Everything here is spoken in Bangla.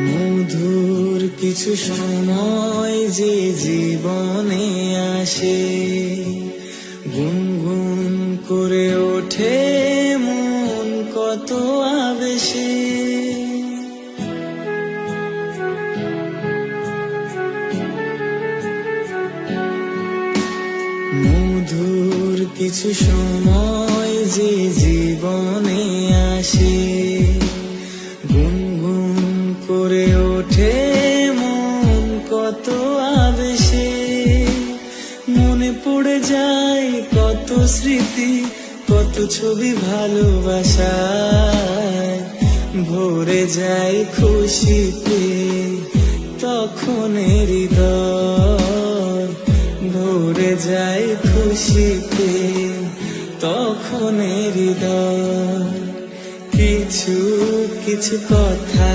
মধুর কিছু সময় যে জীবনে আসে, গুনগুন করে ওঠে মন কত আবেশে। মধুর কিছু সময় যে জীবনে আসে, গুনগুন করে ওঠে মন কত আবেশে। মনে পড়ে যায় কত স্মৃতি, কত ছবি ভালোবাসায়, ভরে যায় খুশিতে তখন হৃদয়, ভরে যায় খুশিতে তখন হৃদয়। কিছু কিছু কথা